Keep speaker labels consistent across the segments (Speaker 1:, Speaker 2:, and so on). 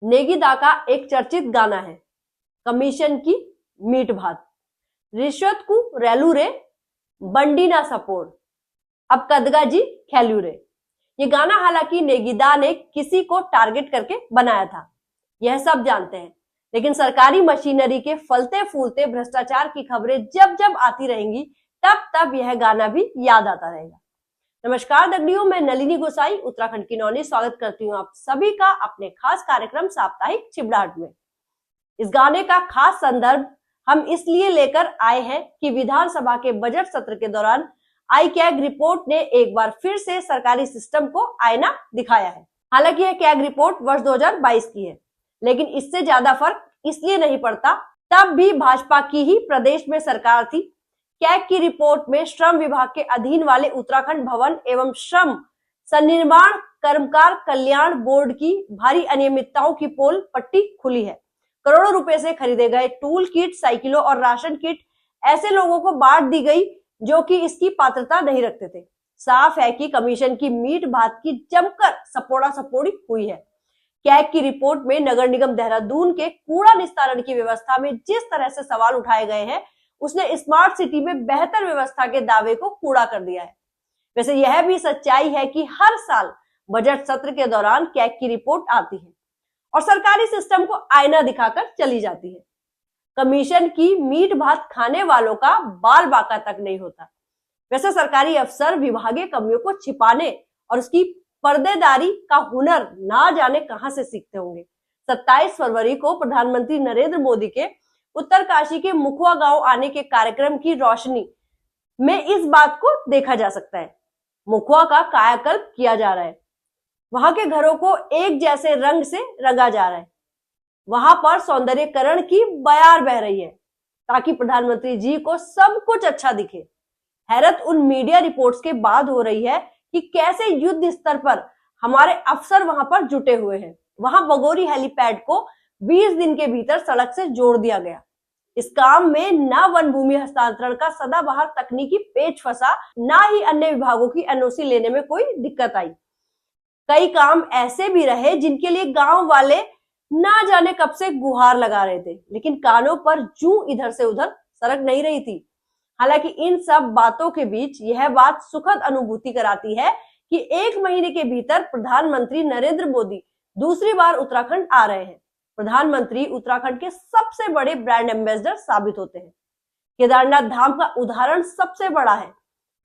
Speaker 1: नेगीदा का एक चर्चित गाना है, कमीशन की मीट भात, रिश्वत को रेलू रे, बंडी ना सपोर्ट, अब कदगा जी खेलू रे। ये गाना हालांकि नेगीदा ने किसी को टारगेट करके बनाया था, यह सब जानते हैं, लेकिन सरकारी मशीनरी के फलते फूलते भ्रष्टाचार की खबरें जब जब आती रहेंगी तब तब यह गाना भी याद आता रहेगा। नमस्कार दगड़ियों, मैं नलिनी गोसाई उत्तराखंड की नौनी स्वागत करती हूँ आप सभी का अपने खास कार्यक्रम साप्ताहिक चिबड़ाहट में। इस गाने का खास संदर्भ हम इसलिए लेकर आए हैं कि विधानसभा के बजट सत्र के दौरान आईकैग रिपोर्ट ने एक बार फिर से सरकारी सिस्टम को आईना दिखाया है। हालांकि यह कैग रिपोर्ट वर्ष 2022 की है, लेकिन इससे ज्यादा फर्क इसलिए नहीं पड़ता, तब भी भाजपा की ही प्रदेश में सरकार थी। कैग की रिपोर्ट में श्रम विभाग के अधीन वाले उत्तराखंड भवन एवं श्रम सन्निर्माण कर्मकार कल्याण बोर्ड की भारी अनियमितताओं की पोल पट्टी खुली है। करोड़ों रुपए से खरीदे गए टूल किट, साइकिलों और राशन किट ऐसे लोगों को बांट दी गई जो कि इसकी पात्रता नहीं रखते थे। साफ है कि कमीशन की मीट भात की जमकर सपोड़ा सपोड़ी हुई है। कैग की रिपोर्ट में नगर निगम देहरादून के कूड़ा निस्तारण की व्यवस्था में जिस तरह से सवाल उठाए गए हैं, उसने स्मार्ट सिटी में बेहतर व्यवस्था के दावे को कूड़ा कर दिया है। वैसे यह भी सच्चाई है कि हर साल बजट सत्र के दौरान कैग की रिपोर्ट आती है और सरकारी सिस्टम को आईना दिखाकर चली जाती है। कमीशन की मीट भात खाने वालों का बाल बाका तक नहीं होता। वैसे सरकारी अफसर विभागीय कमियों को छिपाने और उसकी पर्देदारी का हुनर ना जाने कहां से सीखते होंगे। 27 फरवरी को प्रधानमंत्री नरेंद्र मोदी के उत्तरकाशी के मुखवा गांव आने के कार्यक्रम की रोशनी में इस बात को देखा जा सकता है। मुखवा का कायाकल्प किया जा रहा है, वहां के घरों को एक जैसे रंग से रंगा जा रहा है, वहां पर सौंदर्यकरण की बयार बह रही है ताकि प्रधानमंत्री जी को सब कुछ अच्छा दिखे। हैरत उन मीडिया रिपोर्ट्स के बाद हो रही है कि कैसे युद्ध स्तर पर हमारे अफसर वहां पर जुटे हुए हैं। वहां बगोरी हेलीपैड को 20 दिन के भीतर सड़क से जोड़ दिया गया। इस काम में न वन भूमि हस्तांतरण का सदाबहार तकनीकी पेच फंसा, ना ही अन्य विभागों की एनओसी लेने में कोई दिक्कत आई। कई काम ऐसे भी रहे जिनके लिए गांव वाले ना जाने कब से गुहार लगा रहे थे, लेकिन कानों पर जूं इधर से उधर सरक नहीं रही थी। हालांकि इन सब बातों के बीच यह बात सुखद अनुभूति कराती है कि 1 महीने के भीतर प्रधानमंत्री नरेंद्र मोदी दूसरी बार उत्तराखंड आ रहे हैं। प्रधानमंत्री उत्तराखंड के सबसे बड़े ब्रांड एम्बेसडर साबित होते हैं। केदारनाथ धाम का उदाहरण सबसे बड़ा है।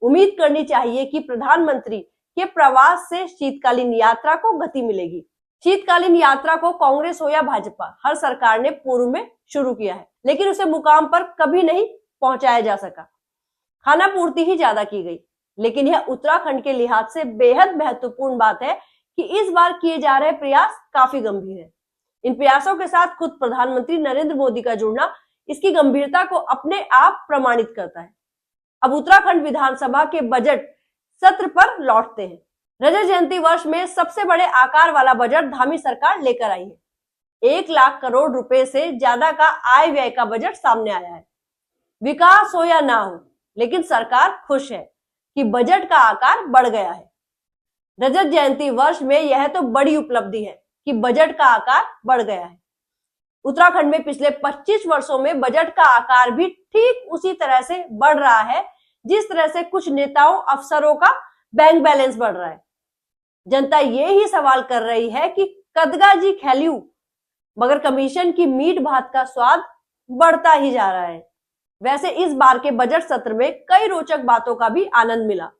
Speaker 1: उम्मीद करनी चाहिए कि प्रधानमंत्री के प्रवास से शीतकालीन यात्रा को गति मिलेगी। शीतकालीन यात्रा को कांग्रेस हो या भाजपा, हर सरकार ने पूर्व में शुरू किया है, लेकिन उसे मुकाम पर कभी नहीं पहुंचाया जा सका। खाना पूर्ति ही ज्यादा की गई। लेकिन यह उत्तराखंड के लिहाज से बेहद महत्वपूर्ण बात है कि इस बार किए जा रहे प्रयास काफी गंभीर है। इन प्रयासों के साथ खुद प्रधानमंत्री नरेंद्र मोदी का जुड़ना इसकी गंभीरता को अपने आप प्रमाणित करता है। अब उत्तराखंड विधानसभा के बजट सत्र पर लौटते हैं। रजत जयंती वर्ष में सबसे बड़े आकार वाला बजट धामी सरकार लेकर आई है। 1 लाख करोड़ रुपए से ज्यादा का आय व्यय का बजट सामने आया है। विकास हो या ना हो, लेकिन सरकार खुश है कि बजट का आकार बढ़ गया है। रजत जयंती वर्ष में यह तो बड़ी उपलब्धि है कि बजट का आकार बढ़ गया है। उत्तराखंड में पिछले 25 वर्षों में बजट का आकार भी ठीक उसी तरह से बढ़ रहा है जिस तरह से कुछ नेताओं अफसरों का बैंक बैलेंस बढ़ रहा है। जनता ये ही सवाल कर रही है कि कदगा जी खेल्यू, मगर कमीशन की मीट भात का स्वाद बढ़ता ही जा रहा है। वैसे इस बार के बजट सत्र में कई रोचक बातों का भी आनंद मिला।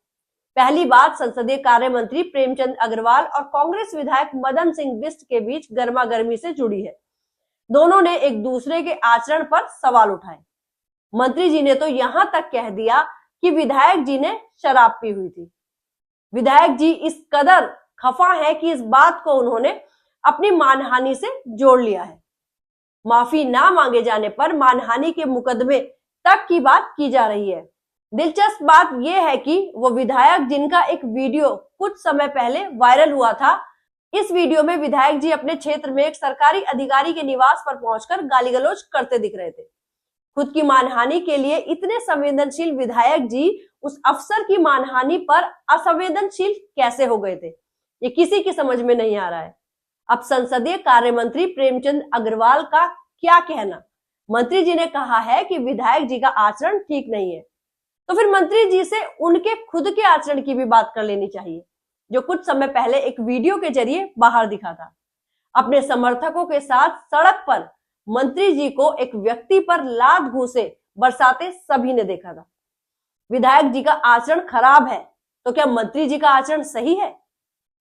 Speaker 1: पहली बात संसदीय कार्य मंत्री प्रेमचंद अग्रवाल और कांग्रेस विधायक मदन सिंह बिष्ट के बीच गर्मा गर्मी से जुड़ी है। दोनों ने एक दूसरे के आचरण पर सवाल उठाए। मंत्री जी ने तो यहां तक कह दिया कि विधायक जी ने शराब पी हुई थी। विधायक जी इस कदर खफा है कि इस बात को उन्होंने अपनी मानहानि से जोड़ लिया है। माफी ना मांगे जाने पर मानहानि के मुकदमे तक की बात की जा रही है। दिलचस्प बात यह है कि वो विधायक जिनका एक वीडियो कुछ समय पहले वायरल हुआ था, इस वीडियो में विधायक जी अपने क्षेत्र में एक सरकारी अधिकारी के निवास पर पहुंचकर गाली गलौज करते दिख रहे थे। खुद की मानहानि के लिए इतने संवेदनशील विधायक जी उस अफसर की मानहानि पर असंवेदनशील कैसे हो गए थे, ये किसी की समझ में नहीं आ रहा है। अब संसदीय कार्य मंत्री प्रेमचंद अग्रवाल का क्या कहना। मंत्री जी ने कहा है कि विधायक जी का आचरण ठीक नहीं है, तो फिर मंत्री जी से उनके खुद के आचरण की भी बात कर लेनी चाहिए, जो कुछ समय पहले एक वीडियो के जरिए बाहर दिखा था। अपने समर्थकों के साथ सड़क पर मंत्री जी को एक व्यक्ति पर लात घूंसे बरसाते सभी ने देखा था। विधायक जी का आचरण खराब है, तो क्या मंत्री जी का आचरण सही है?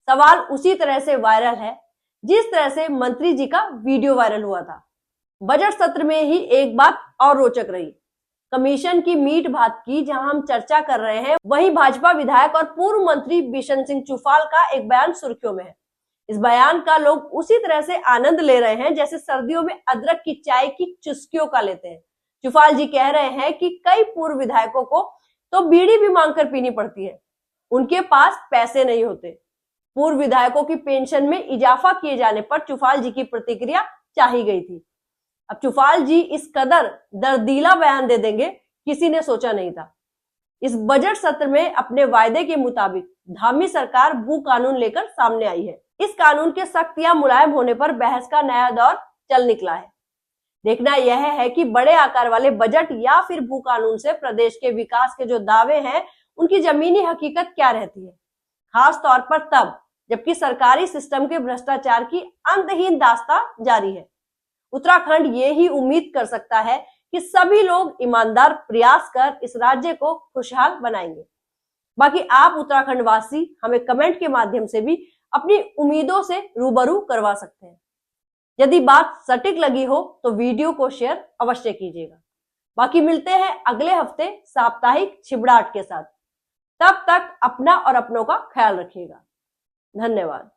Speaker 1: सवाल उसी तरह से वायरल है जिस तरह से मंत्री जी का वीडियो वायरल हुआ था। बजट सत्र में ही एक बात और रोचक रही, कमीशन की मीट भात की जहां हम चर्चा कर रहे हैं, वहीं भाजपा विधायक और पूर्व मंत्री बिशन सिंह चुफाल का एक बयान सुर्खियों में है। इस बयान का लोग उसी तरह से आनंद ले रहे हैं जैसे सर्दियों में अदरक की चाय की चुस्कियों का लेते हैं। चुफाल जी कह रहे हैं कि कई पूर्व विधायकों को तो बीड़ी भी मांगकर पीनी पड़ती है, उनके पास पैसे नहीं होते। पूर्व विधायकों की पेंशन में इजाफा किए जाने पर चुफाल जी की प्रतिक्रिया चाही गई थी। अब चुफाल जी इस कदर दर्दीला बयान दे देंगे, किसी ने सोचा नहीं था। इस बजट सत्र में अपने वायदे के मुताबिक धामी सरकार भू कानून लेकर सामने आई है। इस कानून के सख्त या मुलायम होने पर बहस का नया दौर चल निकला है। देखना यह है कि बड़े आकार वाले बजट या फिर भू कानून से प्रदेश के विकास के जो दावे हैं, उनकी जमीनी हकीकत क्या रहती है, खास तौर पर तब जबकि सरकारी सिस्टम के भ्रष्टाचार की अंतहीन दास्तां जारी है। उत्तराखंड ये ही उम्मीद कर सकता है कि सभी लोग ईमानदार प्रयास कर इस राज्य को खुशहाल बनाएंगे। बाकी आप उत्तराखंड वासी हमें कमेंट के माध्यम से भी अपनी उम्मीदों से रूबरू करवा सकते हैं। यदि बात सटीक लगी हो तो वीडियो को शेयर अवश्य कीजिएगा। बाकी मिलते हैं अगले हफ्ते साप्ताहिक छिबड़ाहट के साथ। तब तक अपना और अपनों का ख्याल रखिएगा। धन्यवाद।